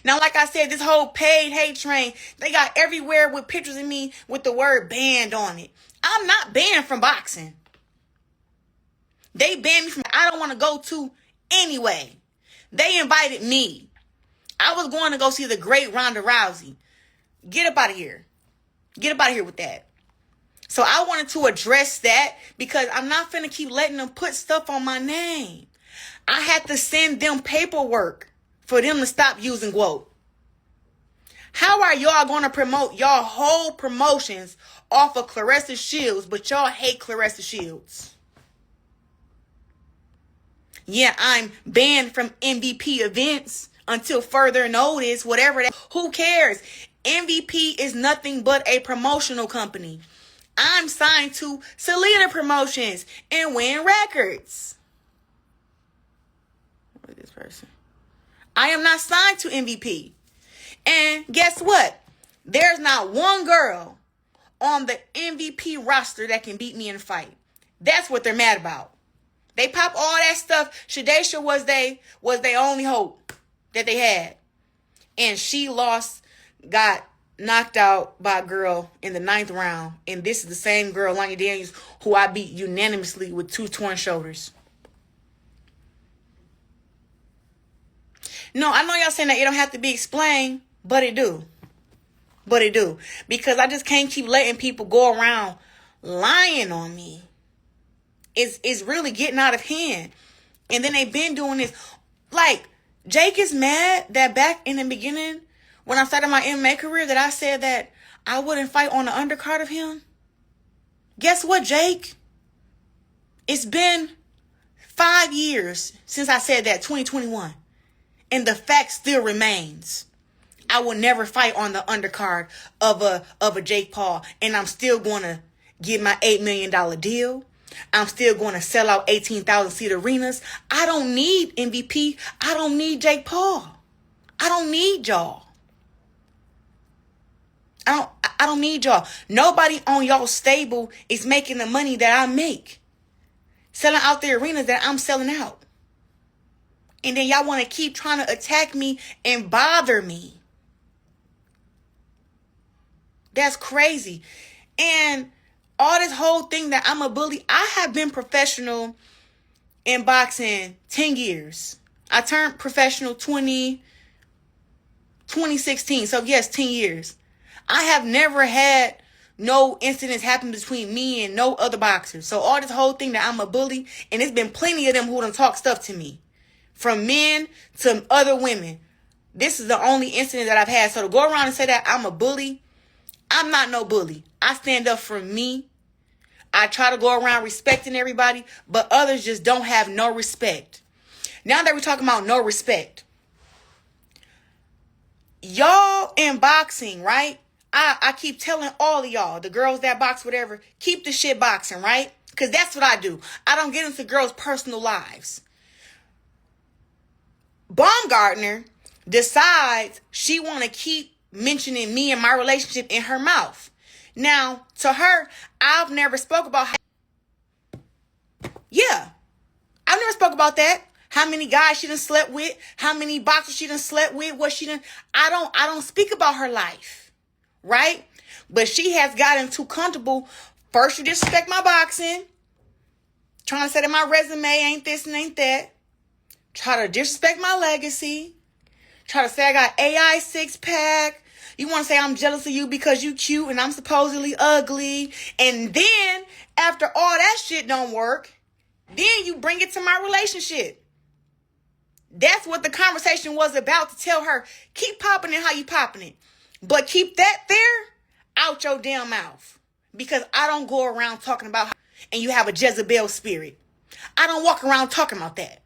Now, like I said, this whole paid hate train, they got everywhere with pictures of me with the word banned on it. I'm not banned from boxing. They banned me from I don't want to go to anyway. They invited me. I was going to go see the great Ronda Rousey. Get up out of here. Get up out of here with that. So I wanted to address that because I'm not finna keep letting them put stuff on my name. I had to send them paperwork for them to stop using quote. How are y'all going to promote y'all whole promotions off of Claressa Shields, but y'all hate Claressa Shields? Yeah, I'm banned from MVP events until further notice, whatever that. Who cares? MVP is nothing but a promotional company. I'm signed to Selena Promotions and Win Records. What is this person? I am not signed to MVP. And guess what? There's not one girl on the MVP roster that can beat me in a fight. That's what they're mad about. They pop all that stuff. Shadesha was they only hope that they had. And she lost, got knocked out by a girl in the 9th round. And this is the same girl, Lonnie Daniels, who I beat unanimously with 2 torn shoulders. No, I know y'all saying that it don't have to be explained, but it do. But it do. Because I just can't keep letting people go around lying on me. It's really getting out of hand. And then they've been doing this. Like, Jake is mad that back in the beginning, when I started my MMA career, that I said that I wouldn't fight on the undercard of him. Guess what, Jake? It's been 5 years since I said that, 2021. And the fact still remains. I will never fight on the undercard of a Jake Paul. And I'm still going to get my $8 million deal. I'm still going to sell out 18,000 seat arenas. I don't need MVP. I don't need Jake Paul. I don't need y'all. I don't need y'all. Nobody on y'all stable is making the money that I make. Selling out the arenas that I'm selling out. And then y'all want to keep trying to attack me and bother me. That's crazy. And all this whole thing that I'm a bully, I have been professional in boxing 10 years. I turned professional 2016. So yes, 10 years. I have never had no incidents happen between me and no other boxers. So all this whole thing that I'm a bully, and there's been plenty of them who done talk stuff to me. From men to other women. This is the only incident that I've had. So to go around and say that I'm a bully, I'm not no bully. I stand up for me. I try to go around respecting everybody, but others just don't have no respect. Now that we're talking about no respect, y'all in boxing, right? I keep telling all of y'all, the girls that box, whatever, keep the shit boxing, right? Because that's what I do. I don't get into girls' personal lives. Baumgardner decides she want to keep mentioning me and my relationship in her mouth. Now, to her, I've never spoke about I've never spoke about that. How many guys she done slept with, how many boxers she done slept with, what she done. I don't speak about her life. Right? But she has gotten too comfortable. First, you disrespect my boxing. Trying to say that my resume ain't this and ain't that. Try to disrespect my legacy. Try to say I got AI 6-pack. You want to say I'm jealous of you because you cute and I'm supposedly ugly. And then, after all that shit don't work, then you bring it to my relationship. That's what the conversation was about, to tell her, keep popping it how you popping it. But keep that there out your damn mouth. Because I don't go around talking about how and you have a Jezebel spirit. I don't walk around talking about that.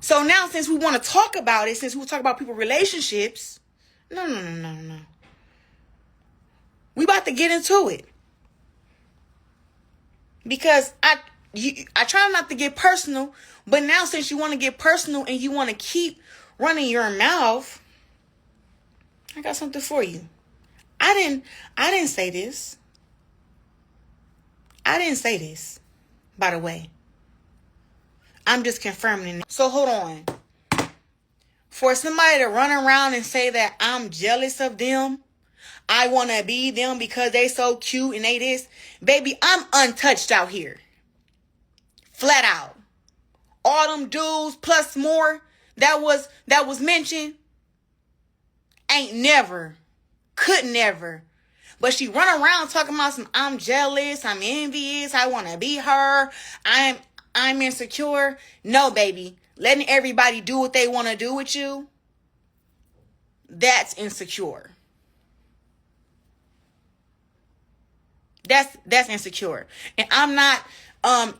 So now, since we want to talk about it, since we talk about people's relationships, no. We about to get into it. Because I try not to get personal, but now since you want to get personal and you want to keep running your mouth, I got something for you. I didn't say this. I didn't say this, by the way. I'm just confirming it. So hold on. For somebody to run around and say that I'm jealous of them, I want to be them because they so cute and they this. Baby, I'm untouched out here. Flat out. All them dudes plus more that was mentioned ain't never, could never. But she run around talking about some I'm jealous, I'm envious, I want to be her, I'm insecure. No, baby. Letting everybody do what they want to do with you, that's insecure. That's insecure. And I'm not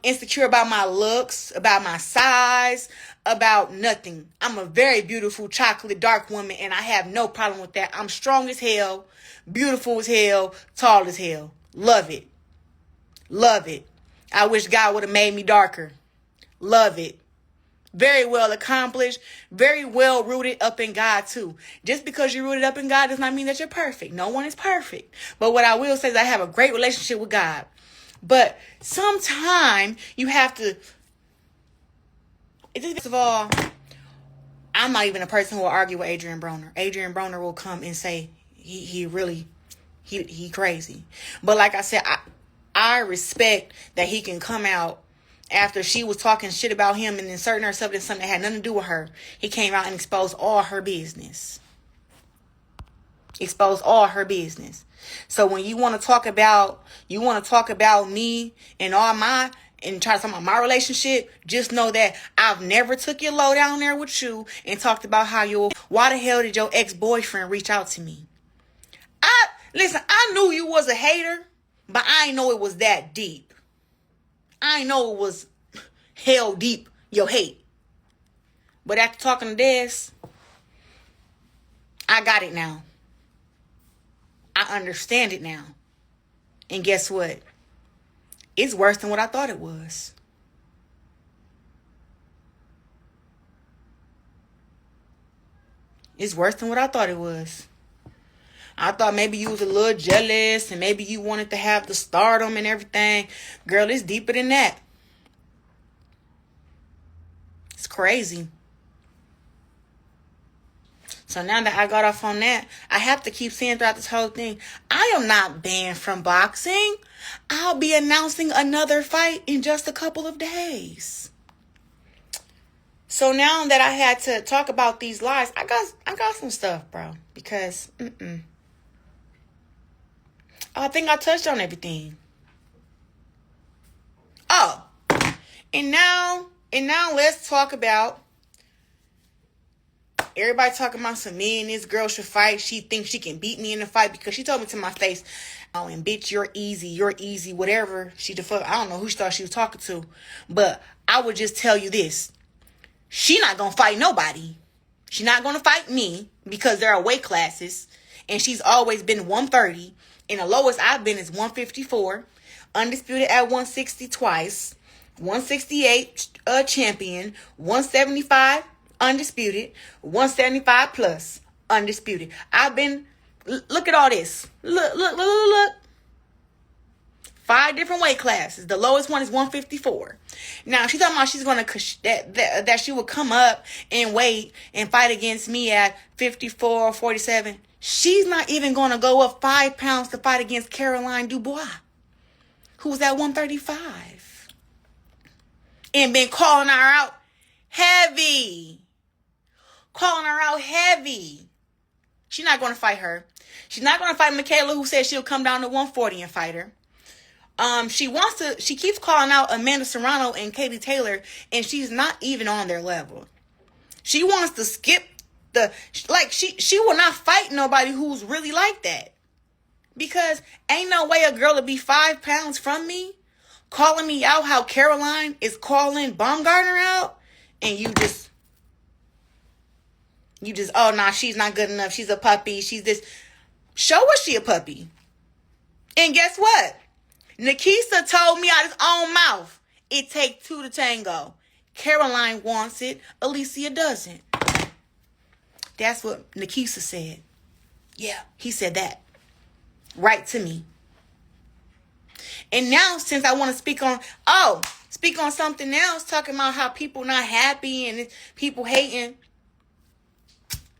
insecure about my looks, about my size, about nothing. I'm a very beautiful chocolate dark woman, and I have no problem with that. I'm strong as hell, beautiful as hell, tall as hell. Love it. Love it. I wish God would have made me darker. Love it. Very well accomplished, very well rooted up in God too. Just because you're rooted up in God does not mean that you're perfect. No one is perfect. But what I will say is I have a great relationship with God. But sometimes you have to, first of all, I'm not even a person who will argue with Adrian Broner. Adrian Broner will come and say he crazy. But like I said, I respect that he can come out after she was talking shit about him and inserting herself in something that had nothing to do with her. He came out and exposed all her business. Exposed all her business. So when you want to talk about me and and try to talk about my relationship, just know that I've never took your low down there with you and talked about why the hell did your ex-boyfriend reach out to me? Listen, I knew you was a hater, but I didn't know it was that deep. I know it was hell deep, your hate. But after talking to this, I got it now. I understand it now. And guess what? It's worse than what I thought it was. It's worse than what I thought it was. I thought maybe you was a little jealous and maybe you wanted to have the stardom and everything. Girl, it's deeper than that. It's crazy. So now that I got off on that, I have to keep saying throughout this whole thing, I am not banned from boxing. I'll be announcing another fight in just a couple of days. So now that I had to talk about these lies, I got some stuff, bro. Because, I think I touched on everything. Oh, and now let's talk about everybody talking about some me and this girl should fight. She thinks she can beat me in the fight because she told me to my face, oh, and bitch, you're easy, whatever. I don't know who she thought she was talking to, but I would just tell you this. She not going to fight nobody. She not going to fight me because there are weight classes and she's always been 130. And the lowest I've been is 154. Undisputed at 160 twice. 168 champion. 175 undisputed. 175 plus undisputed. Look at all this. Look. 5 different weight classes. The lowest one is 154. Now, she's talking about that she would come up and weight and fight against me at 54 or 47. She's not even going to go up 5 pounds to fight against Caroline Dubois, who's at 135. And been calling her out heavy. She's not going to fight her. She's not going to fight Michaela, who said she'll come down to 140 and fight her. She keeps calling out Amanda Serrano and Katie Taylor, and she's not even on their level. She wants to skip she will not fight nobody who's really like that. Because ain't no way a girl to be 5 pounds from me, calling me out how Caroline is calling Baumgardner out, and you just, oh, nah, she's not good enough. She's a puppy. She's this. Show her she a puppy. And guess what? Nikisa told me out his own mouth, it takes 2 to tango. Caroline wants it. Alycia doesn't. That's what Nikisa said. Yeah, he said that. Right to me. And now, since I want to speak on something else, talking about how people not happy and people hating.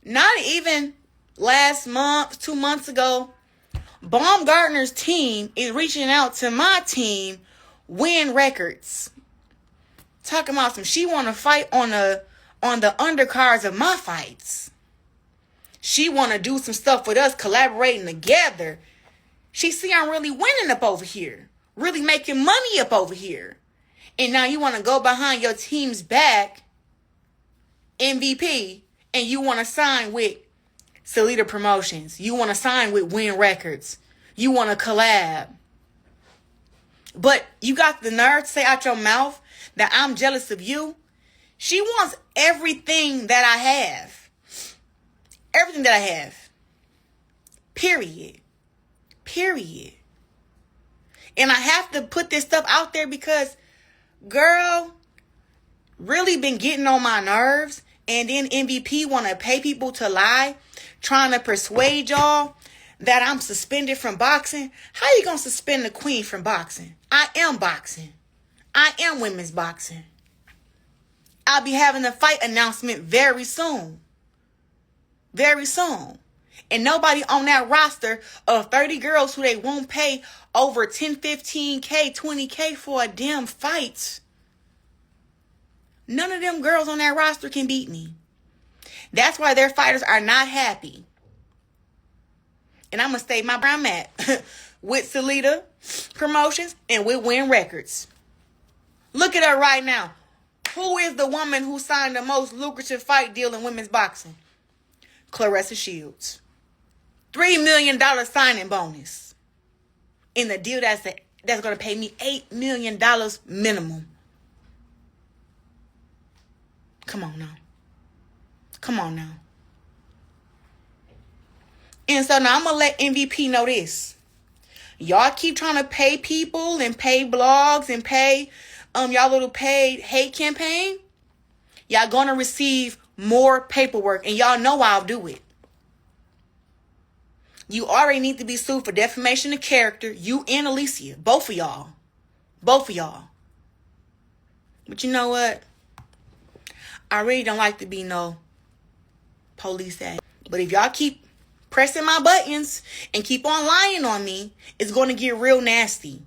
Not even last month, 2 months ago, Baumgardner's team is reaching out to my team, Win Records. Talking about some, she want to fight on the undercards of my fights. She want to do some stuff with us, collaborating together. She see I'm really winning up over here. Really making money up over here. And now you want to go behind your team's back, MVP, and you want to sign with Salida Promotions. You want to sign with Win Records. You want to collab. But you got the nerve to say out your mouth that I'm jealous of you. She wants everything that I have. Everything that I have. Period. Period. And I have to put this stuff out there because, girl, really been getting on my nerves. And then MVP want to pay people to lie, trying to persuade y'all that I'm suspended from boxing. How you going to suspend the queen from boxing? I am boxing. I am women's boxing. I'll be having a fight announcement very soon. Very soon. And nobody on that roster of 30 girls who they won't pay over 10, 15K, 20K for a damn fight. None of them girls on that roster can beat me. That's why their fighters are not happy. And I'm going to stay my brown mat with Salida Promotions and with Win Records. Look at her right now. Who is the woman who signed the most lucrative fight deal in women's boxing? Claressa Shields. $3 million signing bonus. In the deal that's going to pay me $8 million minimum. Come on now. Come on now. And so now I'm going to let MVP know this. Y'all keep trying to pay people and pay blogs and pay y'all little paid hate campaign. Y'all going to receive more paperwork. And y'all know I'll do it. You already need to be sued for defamation of character. You and Alycia. Both of y'all. Both of y'all. But you know what? I really don't like to be no police act. But if y'all keep pressing my buttons and keep on lying on me, it's going to get real nasty.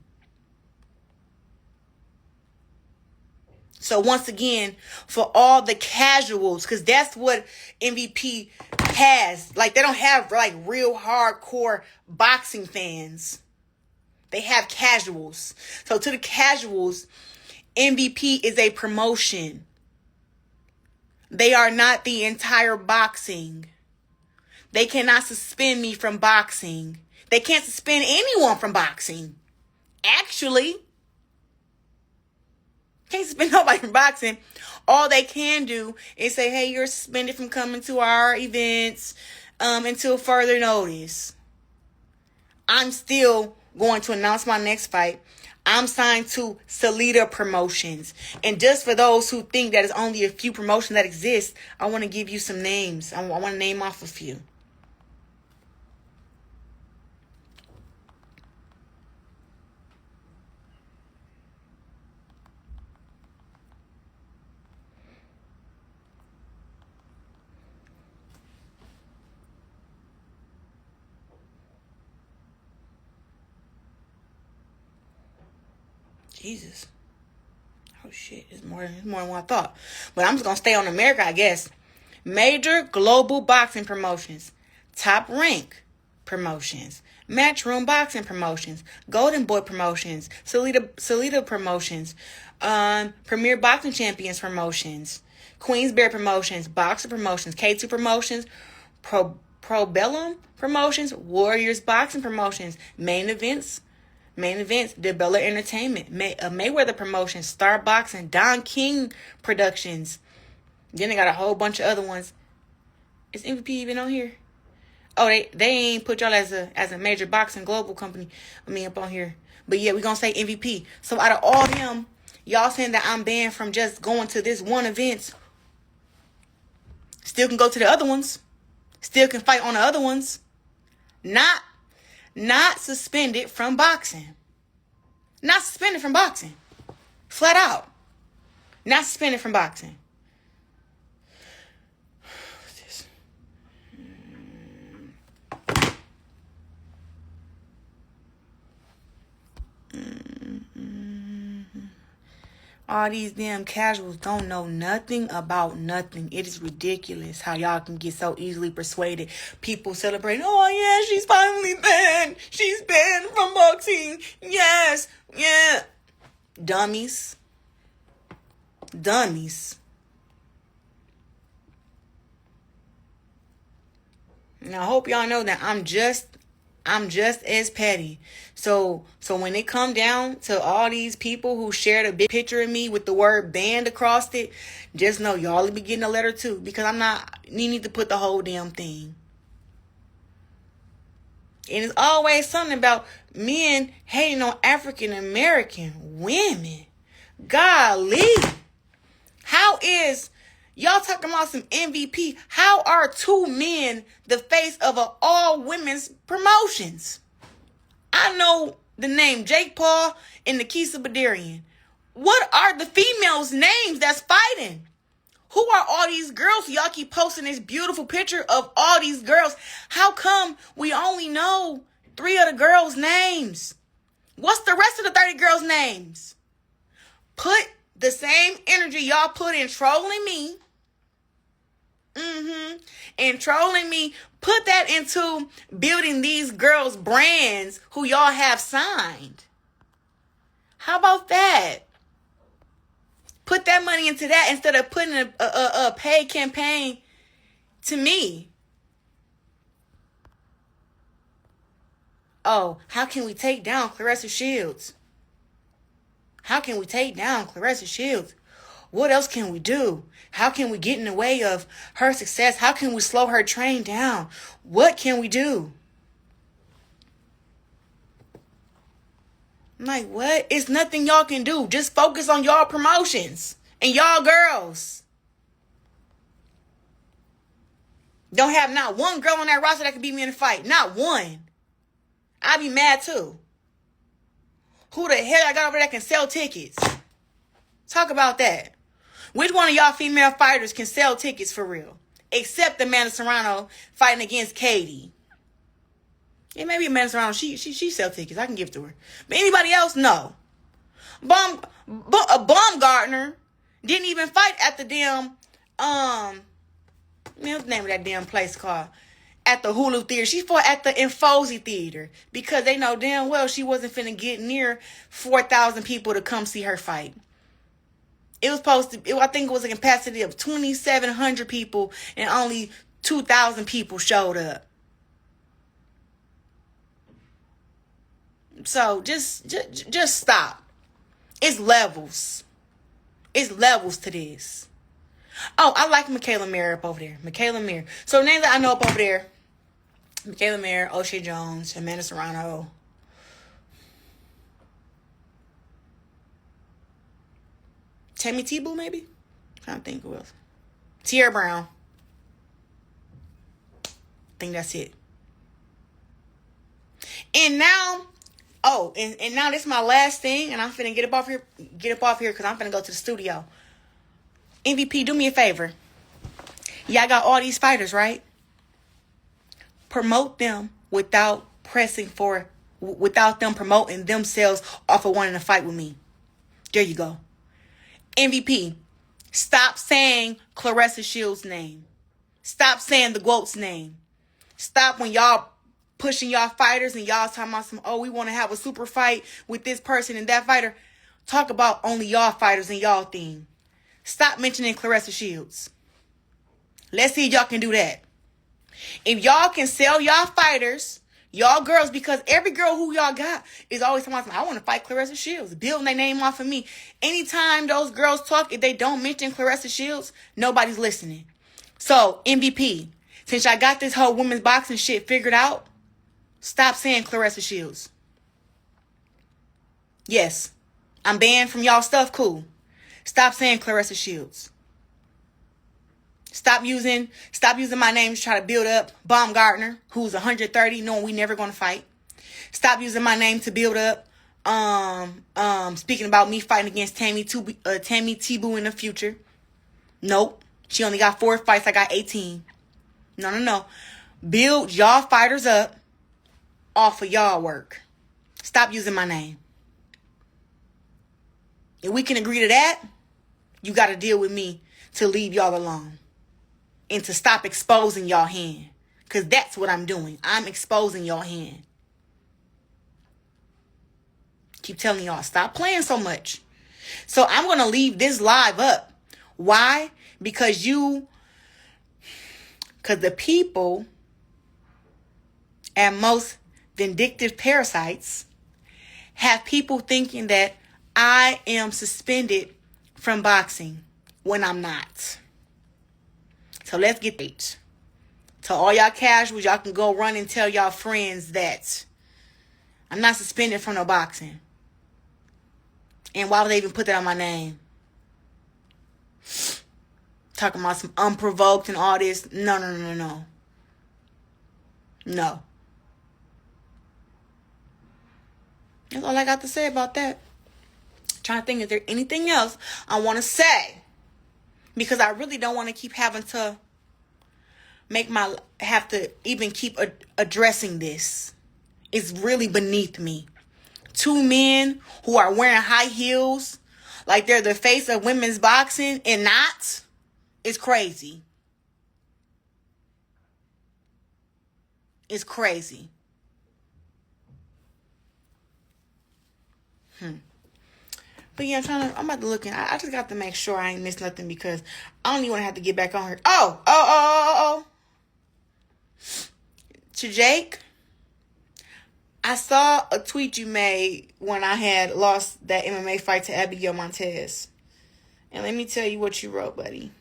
So once again, for all the casuals, because that's what MVP has. Like, they don't have like real hardcore boxing fans. They have casuals. So to the casuals, MVP is a promotion. They are not the entire boxing. They cannot suspend me from boxing. They can't suspend anyone from boxing. Actually, can't suspend nobody from boxing. All they can do is say, hey, you're suspended from coming to our events until further notice. I'm still going to announce my next fight. I'm signed to Salida Promotions. And just for those who think that it's only a few promotions that exist, I want to give you some names. I want to name off a few. Jesus. Oh, shit. It's more than what I thought. But I'm just going to stay on America, I guess. Major Global Boxing Promotions. Top Rank Promotions. Matchroom Boxing Promotions. Golden Boy Promotions. Salida Promotions. Premier Boxing Champions Promotions. Queensberry Promotions. Boxer Promotions. K2 Promotions. Pro Bellum Promotions. Warriors Boxing Promotions. Main Events, DeBella Entertainment, Mayweather Promotions, Star Boxing, Don King Productions. Then they got a whole bunch of other ones. Is MVP even on here? Oh, they ain't put y'all as a major boxing global company. Up on here. But yeah, we gonna say MVP. So out of all them, y'all saying that I'm banned from just going to this one event. Still can go to the other ones. Still can fight on the other ones. Not suspended from boxing. Not suspended from boxing. Flat out. Not suspended from boxing. What's this? All these damn casuals don't know nothing about nothing. It is ridiculous how y'all can get so easily persuaded. People celebrating, oh yeah, she's finally banned. She's banned from boxing. Yes, yeah. Dummies. Dummies. And I hope y'all know that I'm just as petty. So when it come down to all these people who shared a big picture of me with the word banned across it, just know y'all will be getting a letter too. Because you need to put the whole damn thing. And it's always something about men hating on African American women. Golly. How is y'all talking about some MVP? How are two men the face of an all women's promotions? I know the name Jake Paul and Nikisa Badarian. What are the females' names that's fighting? Who are all these girls? Y'all keep posting this beautiful picture of all these girls. How come we only know 3 of the girls' names? What's the rest of the 30 girls' names? Put the same energy y'all put in trolling me. And trolling me, put that into building these girls' brands who y'all have signed. How about that? Put that money into that instead of putting a paid campaign to me. Oh, how can we take down Claressa Shields? How can we take down Claressa Shields? What else can we do? How can we get in the way of her success? How can we slow her train down? What can we do? I'm like, what? It's nothing y'all can do. Just focus on y'all promotions and y'all girls. Don't have not one girl on that roster that can beat me in a fight. Not one. I'd be mad too. Who the hell I got over there that can sell tickets? Talk about that. Which one of y'all female fighters can sell tickets for real? Except Amanda Serrano fighting against Katie. Yeah, maybe Amanda Serrano, she sell tickets. I can give it to her. But anybody else, no. Baumgardner didn't even fight at the damn, what's the name of that damn place called? At the Hulu Theater. She fought at the Infosi Theater because they know damn well she wasn't finna get near 4,000 people to come see her fight. It was supposed to, I think it was a capacity of 2,700 people and only 2,000 people showed up. So just stop. It's levels. It's levels to this. Oh, I like Michaela Mayer up over there. Michaela Mayer. So names that I know up over there. Michaela Mayer, O'Shea Jones, Amanda Serrano. Tammy Tebow, maybe? I don't think who else. Tierra Brown. I think that's it. And now, and now this is my last thing, and I'm finna get up off here because I'm finna go to the studio. MVP, do me a favor. Y'all got all these fighters, right? Promote them without them promoting themselves off of wanting to fight with me. There you go. MVP, stop saying Claressa Shields' name. Stop saying the GOAT's name. Stop when y'all pushing y'all fighters and y'all talking about we want to have a super fight with this person and that fighter. Talk about only y'all fighters and y'all thing. Stop mentioning Claressa Shields. Let's see if y'all can do that. If y'all can sell y'all fighters, y'all girls, because every girl who y'all got is always talking about, I want to fight Claressa Shields, building their name off of me. Anytime those girls talk, if they don't mention Claressa Shields, nobody's listening. So, MVP, since I got this whole women's boxing shit figured out, stop saying Claressa Shields. Yes, I'm banned from y'all stuff, cool. Stop saying Claressa Shields. Stop using my name to try to build up Baumgardner, who's 130, knowing we never gonna fight. Stop using my name to build up speaking about me fighting against Tammy Tebow in the future. Nope. She only got 4 fights, I got 18. No. Build y'all fighters up off of y'all work. Stop using my name. If we can agree to that, you got to deal with me to leave y'all alone. And to stop exposing y'all hand. Because that's what I'm doing. I'm exposing y'all hand. Keep telling y'all, stop playing so much. So I'm going to leave this live up. Why? Because the people and most vindictive parasites have people thinking that I am suspended from boxing when I'm not. So let's get it. To all y'all casuals, y'all can go run and tell y'all friends that I'm not suspended from no boxing. And why would they even put that on my name? Talking about some unprovoked and all this. No. No. That's all I got to say about that. Trying to think, is there anything else I want to say? Because I really don't want to keep having to keep addressing this. It's really beneath me. Two men who are wearing high heels like they're the face of women's boxing and not, it's crazy. It's crazy. But yeah, I'm about to look in. I just got to make sure I ain't missed nothing because I don't even want to have to get back on her. Oh. To Jake, I saw a tweet you made when I had lost that MMA fight to Abigail Montez. And let me tell you what you wrote, buddy.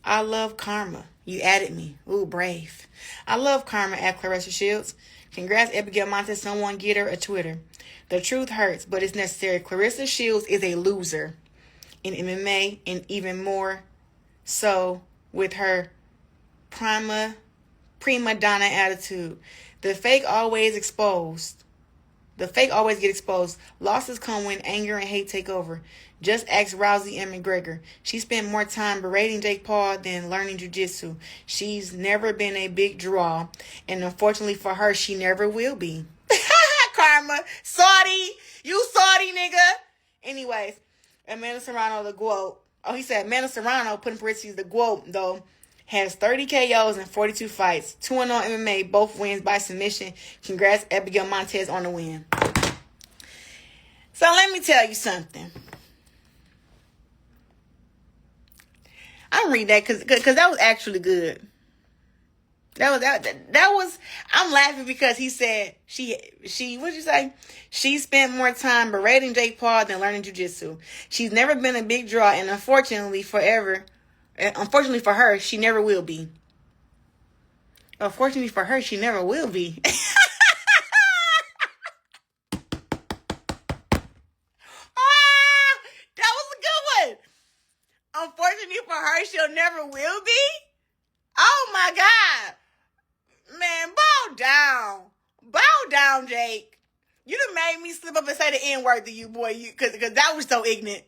I love karma. You added me. Ooh, brave. I love karma at Claressa Shields. Congrats, Abigail Montez. Someone get her a Twitter. The truth hurts, but it's necessary. Claressa Shields is a loser in MMA and even more so with her prima donna attitude. The fake always get exposed. Losses come when anger and hate take over. Just ask Rousey and McGregor. She spent more time berating Jake Paul than learning jiu-jitsu. She's never been a big draw, and unfortunately for her, she never will be. Karma. Saudi. You Saudi, nigga. Anyways, Amanda Serrano, the GOAT. Oh, he said Amanda Serrano, put in parentheses, the GOAT, though, has 30 KOs and 42 fights. 2-0 MMA, both wins by submission. Congrats, Abigail Montez, on the win. So let me tell you something. I'm read that because that was actually good. That was I'm laughing because he said she what'd you say? She spent more time berating Jake Paul than learning jiu-jitsu. She's never been a big draw, and unfortunately for her, she never will be. Unfortunately for her, she never will be. That was a good one. Unfortunately for her, she'll never will be. Oh my God. Man, bow down, Jake. You done made me slip up and say the N-word to you, boy, because that was so ignorant.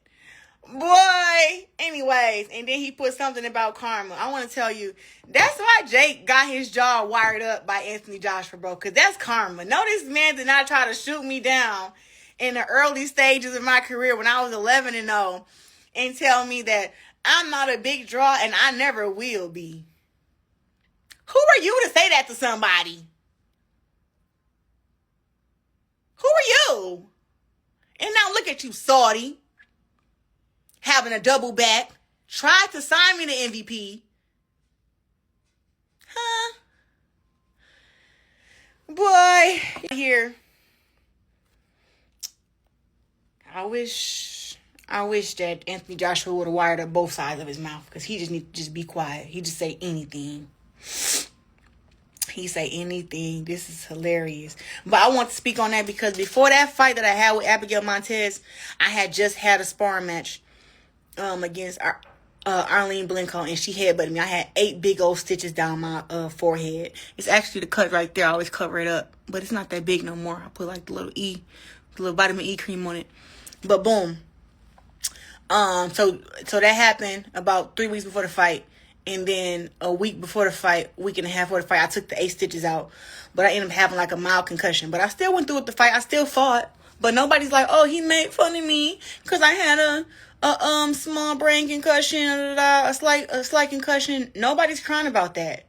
Boy, anyways, and then he put something about karma. I want to tell you, that's why Jake got his jaw wired up by Anthony Joshua, bro, because that's karma. No, this man did not try to shoot me down in the early stages of my career when I was 11-0 and tell me that I'm not a big draw and I never will be. Who are you to say that to somebody? Who are you? And now look at you, Saudi, having a double back. Tried to sign me the MVP. Huh? Boy, here. I wish that Anthony Joshua would have wired up both sides of his mouth because he just need to just be quiet. He just say anything. He say anything. This is hilarious. But I want to speak on that because before that fight that I had with Abigail Montez, I had just had a sparring match against Arlene Blenko, and she headbutted me. I had 8 big old stitches down my forehead. It's actually the cut right there. I always cover it up, but it's not that big no more. I put like the little vitamin E cream on it. But boom. So that happened about 3 weeks before the fight. And then a week before the fight, week and a half before the fight, I took the 8 stitches out. But I ended up having like a mild concussion. But I still went through with the fight. I still fought. But nobody's like, oh, he made fun of me because I had a small brain concussion, a slight concussion. Nobody's crying about that.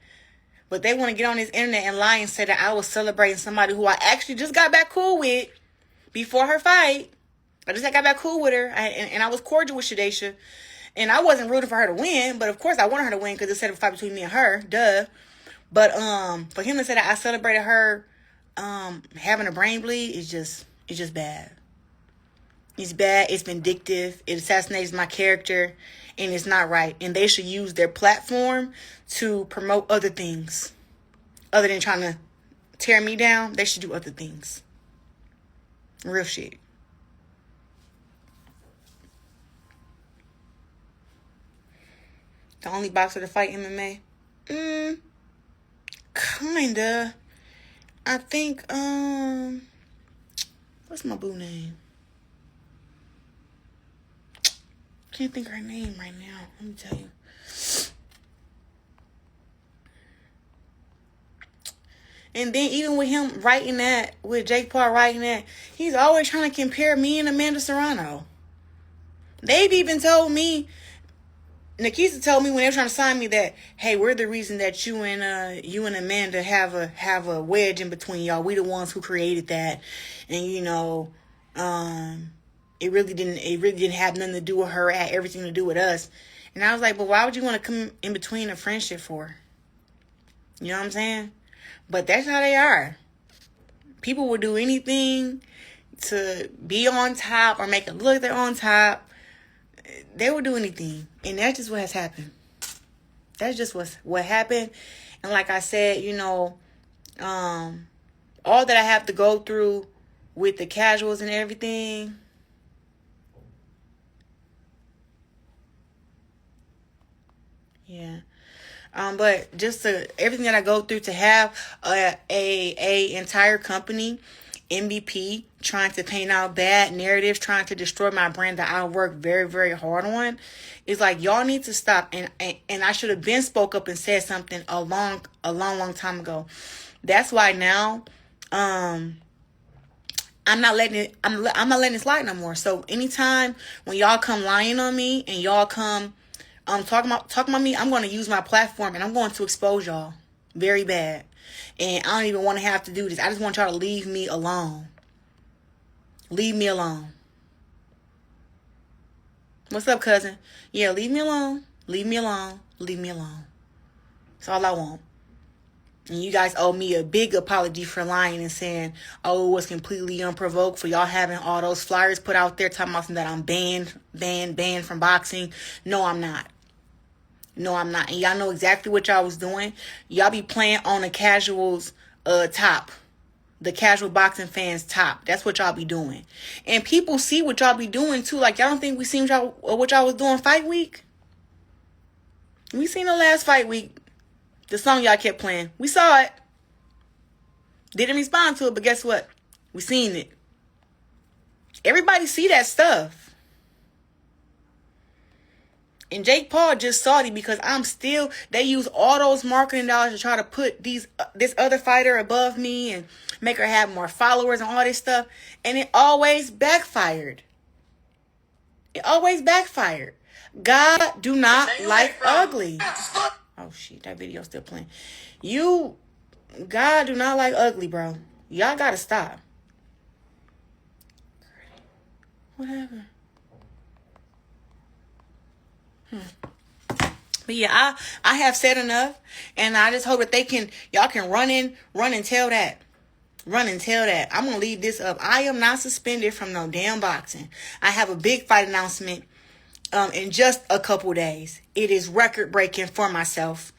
But they want to get on this internet and lie and say that I was celebrating somebody who I actually just got back cool with before her fight. I just got back cool with her, and I was cordial with Shadesha. And I wasn't rooting for her to win, but of course I wanted her to win because it said a fight between me and her. Duh. But for him to say that I celebrated her having a brain bleed is just bad. It's bad. It's vindictive. It assassinates my character, and it's not right. And they should use their platform to promote other things. Other than trying to tear me down, they should do other things. Real shit. The only boxer to fight MMA? Kinda. I think, what's my boo name? Can't think of her name right now. Let me tell you. And then even with him writing that, with Jake Paul writing that, he's always trying to compare me and Amanda Serrano. They've even told me, Nikisa told me when they were trying to sign me that, hey, we're the reason that you and Amanda have a wedge in between y'all. We the ones who created that, and it really didn't have nothing to do with her. It had everything to do with us. And I was like, but why would you want to come in between a friendship for? You know what I'm saying? But that's how they are. People will do anything to be on top or make it look like they're on top. They will do anything. And that's just what has happened. That's just what happened. And like I said, all that I have to go through with the casuals and everything. Yeah. But just everything that I go through to have a entire company, MVP, trying to paint out bad narratives, trying to destroy my brand that I work very, very hard on, is like, y'all need to stop. And I should have been spoke up and said something a long time ago. That's why now, I'm not letting it slide no more. So anytime when y'all come lying on me and y'all come talking about me, I'm going to use my platform and I'm going to expose y'all very bad. And I don't even want to have to do this. I just want y'all to leave me alone. Leave me alone. What's up, cousin? Yeah, leave me alone. Leave me alone. Leave me alone. That's all I want. And you guys owe me a big apology for lying and saying, oh, it was completely unprovoked for y'all having all those flyers put out there talking about that I'm banned from boxing. No, I'm not. No, I'm not. And y'all know exactly what y'all was doing. Y'all be playing on the casuals top. The casual boxing fans top. That's what y'all be doing. And people see what y'all be doing too. Like, y'all don't think we seen what y'all was doing fight week? We seen the last fight week. The song y'all kept playing. We saw it. Didn't respond to it, but guess what? We seen it. Everybody see that stuff. And Jake Paul just salty because they use all those marketing dollars to try to put this other fighter above me and make her have more followers and all this stuff. And it always backfired. It always backfired. God do not like ugly. Oh shit, that video's still playing. God do not like ugly, bro. Y'all gotta stop. Whatever. But yeah, I have said enough, and I just hope that y'all can run and tell that. Run and tell that. I'm gonna leave this up. I am not suspended from no damn boxing. I have a big fight announcement in just a couple days. It is record breaking for myself.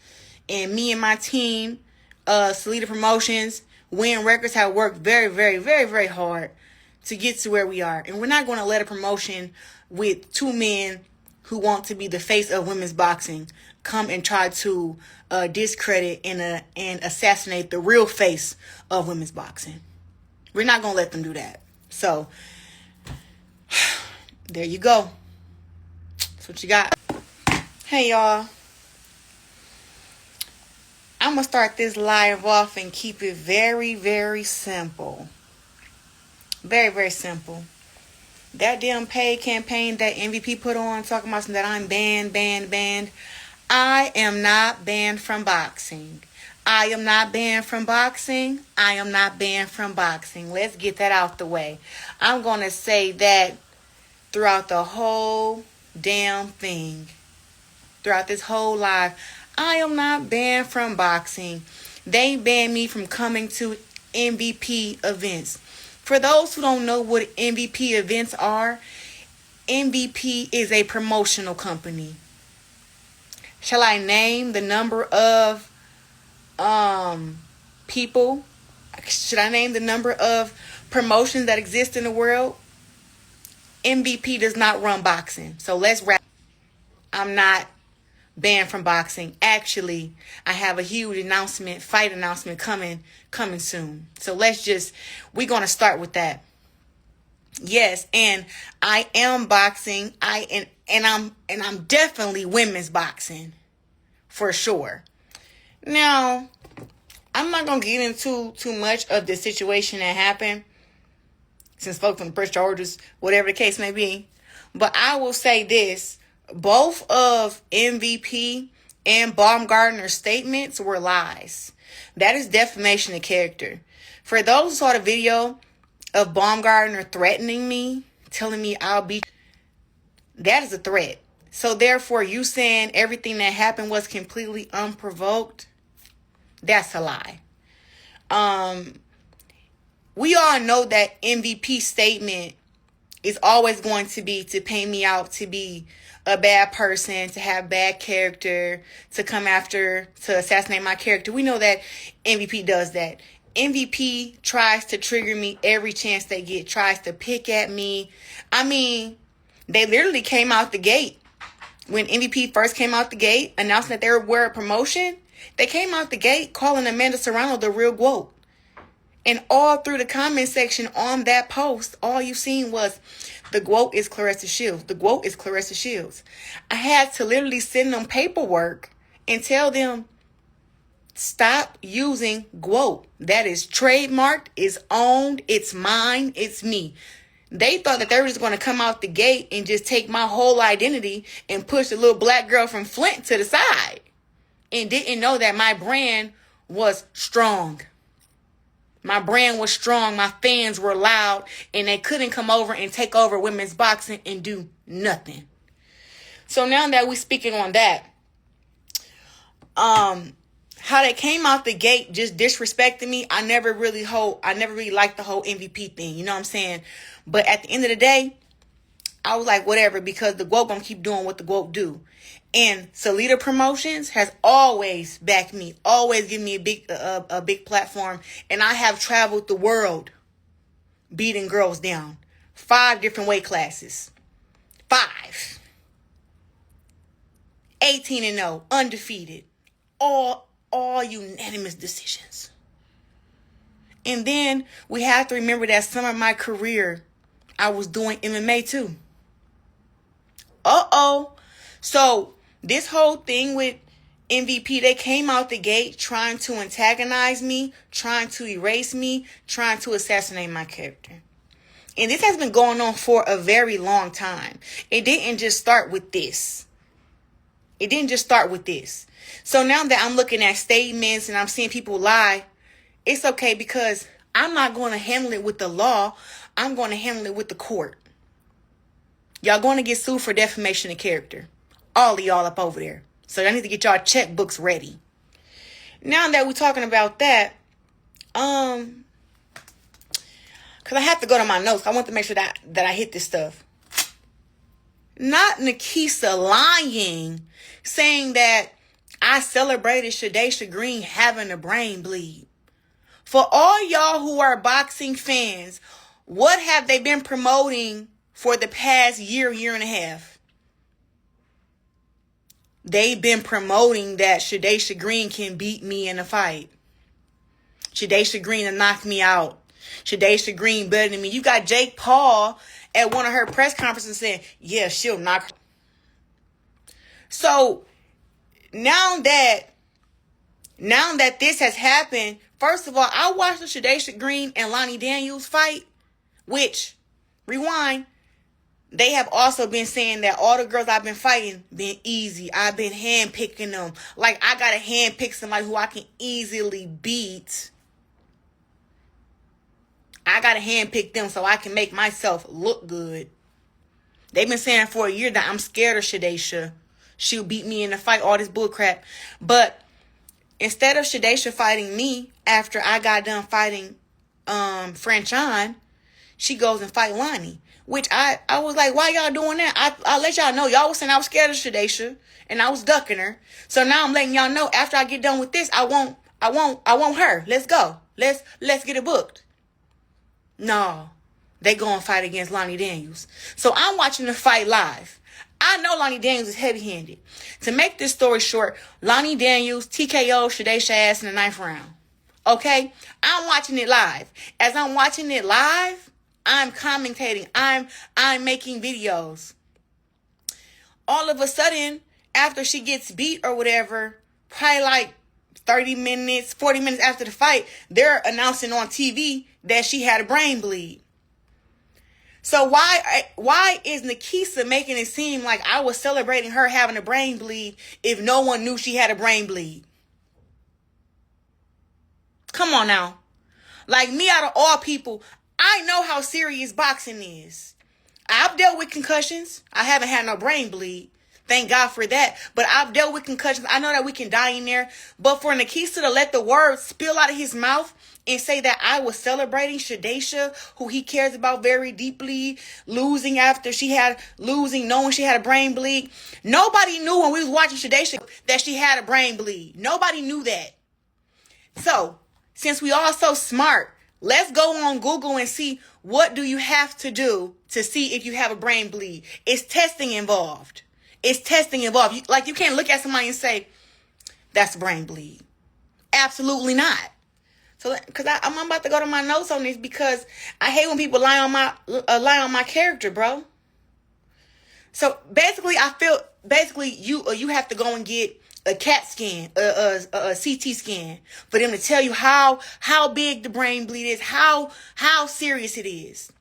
And me and my team, Salida Promotions, Win Records, have worked very, very, very, very hard to get to where we are. And we're not gonna let a promotion with two men who want to be the face of women's boxing come and try to discredit and assassinate the real face of women's boxing. We're not going to let them do that. So, there you go. That's what you got. Hey, y'all. I'm going to start this live off and keep it very, very simple. Very, very simple. That damn paid campaign that MVP put on talking about that I'm banned. I am not banned from boxing. I am not banned from boxing. I am not banned from boxing. Let's get that out the way. I'm going to say that throughout the whole damn thing. Throughout this whole live. I am not banned from boxing. They banned me from coming to MVP events. For those who don't know what MVP events are, MVP is a promotional company. Shall I name the number of people? Should I name the number of promotions that exist in the world? MVP does not run boxing. So let's wrap. I'm not banned from boxing. Actually, I have a huge fight announcement coming soon. So we're going to start with that. Yes, and I am boxing. I'm definitely women's boxing for sure. Now, I'm not going to get into too much of the situation that happened since folks on the press charges, whatever the case may be. But I will say this. Both of MVP and Baumgardner's statements were lies. That is defamation of character. For those who saw the video of Baumgardner threatening me, telling me I'll beat, that is a threat. So therefore, you saying everything that happened was completely unprovoked, that's a lie. We all know that MVP's statement is always going to be to paint me out to be a bad person, to have bad character, to come after, to assassinate my character. We know that MVP does that. MVP tries to trigger me every chance they get, tries to pick at me. I mean, they literally came out the gate. When MVP first came out the gate, announcing that they were a promotion, they came out the gate calling Amanda Serrano the real GWOAT. And all through the comment section on that post, all you seen was the GWOAT is Claressa Shields. The GWOAT is Claressa Shields. I had to literally send them paperwork and tell them, stop using GWOAT. That is trademarked, is owned, it's mine, it's me. They thought that they were just going to come out the gate and just take my whole identity and push the little black girl from Flint to the side. And didn't know that my brand was strong. My brand was strong. My fans were loud. And they couldn't come over and take over women's boxing and do nothing. So now that we're speaking on that, how they came out the gate just disrespecting me, I never really liked the whole MVP thing. You know what I'm saying? But at the end of the day, I was like, whatever, because the GWOAT gonna keep doing what the GWOAT do. And Salida Promotions has always backed me, always given me a big platform. And I have traveled the world beating girls down. 5 different weight classes. 5. 18-0, undefeated. All unanimous decisions. And then we have to remember that some of my career, I was doing MMA too. So this whole thing with MVP, they came out the gate trying to antagonize me, trying to erase me, trying to assassinate my character. And this has been going on for a very long time. It didn't just start with this. So now that I'm looking at statements and I'm seeing people lie, it's okay because I'm not going to handle it with the law. I'm going to handle it with the court. Y'all going to get sued for defamation of character. All of y'all up over there. So y'all need to get y'all checkbooks ready. Now that we're talking about that, because I have to go to my notes. I want to make sure that I hit this stuff. Not Nikisa lying, saying that I celebrated Shadaysha Green having a brain bleed. For all y'all who are boxing fans, what have they been promoting for the past year and a half? They've been promoting that Shadaysha Green can beat me in a fight. Shadaysha Green will knock me out. Shadaysha Green better than me. You got Jake Paul at one of her press conferences saying, yeah, she'll knock her. So now that this has happened, first of all, I watched the Shadaysha Green and Lonnie Daniels fight which, rewind, they have also been saying that all the girls I've been fighting been easy. I've been handpicking them. Like, I gotta handpick somebody who I can easily beat. I gotta handpick them so I can make myself look good. They've been saying for a year that I'm scared of Shadaysha. She'll beat me in the fight, all this bullcrap. But instead of Shadaysha fighting me after I got done fighting Franchon, she goes and fight Lonnie. Which I was like, why y'all doing that? I let y'all know. Y'all was saying I was scared of Shadaysha and I was ducking her. So now I'm letting y'all know after I get done with this, I want her. Let's go. Let's get it booked. No. They go and fight against Lonnie Daniels. So I'm watching the fight live. I know Lonnie Daniels is heavy-handed. To make this story short, Lonnie Daniels TKO Shadaysha ass in the 9th round. Okay? I'm watching it live. As I'm watching it live, I'm commentating. I'm making videos. All of a sudden, after she gets beat or whatever, probably like 30 minutes, 40 minutes after the fight, they're announcing on TV that she had a brain bleed. So why is Nikisa making it seem like I was celebrating her having a brain bleed if no one knew she had a brain bleed? Come on now. Like, me out of all people, I know how serious boxing is. I've dealt with concussions. I haven't had no brain bleed. Thank God for that. But I've dealt with concussions. I know that we can die in there. But for Nikisa to let the words spill out of his mouth and say that I was celebrating Shadaysha, who he cares about very deeply, losing after knowing she had a brain bleed. Nobody knew when we was watching Shadaysha that she had a brain bleed. Nobody knew that. So, since we all so smart, let's go on Google and see what do you have to do to see if you have a brain bleed. It's testing involved. It's testing involved. Like, you can't look at somebody and say, that's a brain bleed. Absolutely not. So, because I'm about to go to my notes on this because I hate when people lie on my character, bro. So basically, you have to go and get a CAT scan, a CT scan for them to tell you how big the brain bleed is, how serious it is.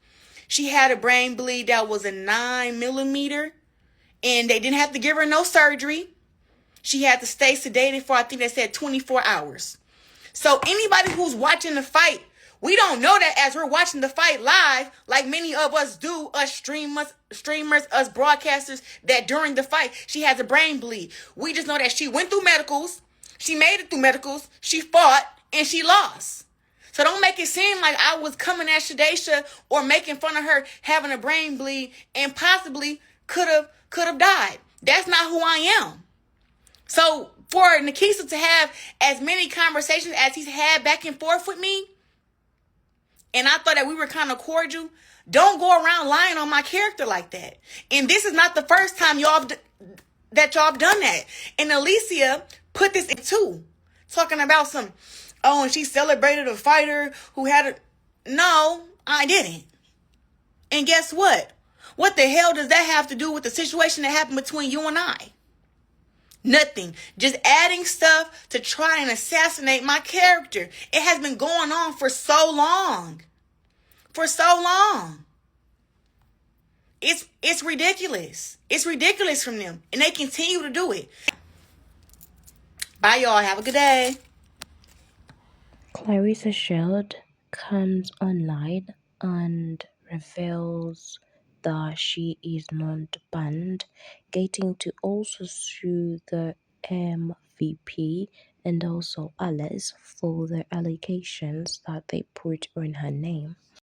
She had a brain bleed that was a 9 millimeter, and they didn't have to give her no surgery. She had to stay sedated for, I think they said 24 hours. So anybody who's watching the fight, we don't know that as we're watching the fight live, like many of us do, us streamers, us broadcasters, that during the fight, she has a brain bleed. We just know that she went through medicals, she made it through medicals, she fought, and she lost. So don't make it seem like I was coming at Shadaysha or making fun of her having a brain bleed and possibly could have died. That's not who I am. So for Nikisa to have as many conversations as he's had back and forth with me, and I thought that we were kind of cordial, don't go around lying on my character like that. And this is not the first time y'all have done that. And Alycia put this in too, talking about and she celebrated a fighter who had a... No, I didn't. And guess what? What the hell does that have to do with the situation that happened between you and I? Nothing. Just adding stuff to try and assassinate my character. It has been going on for so long. For so long. It's ridiculous. It's ridiculous from them. And they continue to do it. Bye, y'all. Have a good day. Claressa Shield comes online and reveals that she is not banned, getting to also sue the MVP and also Alice for the allegations that they put on her name.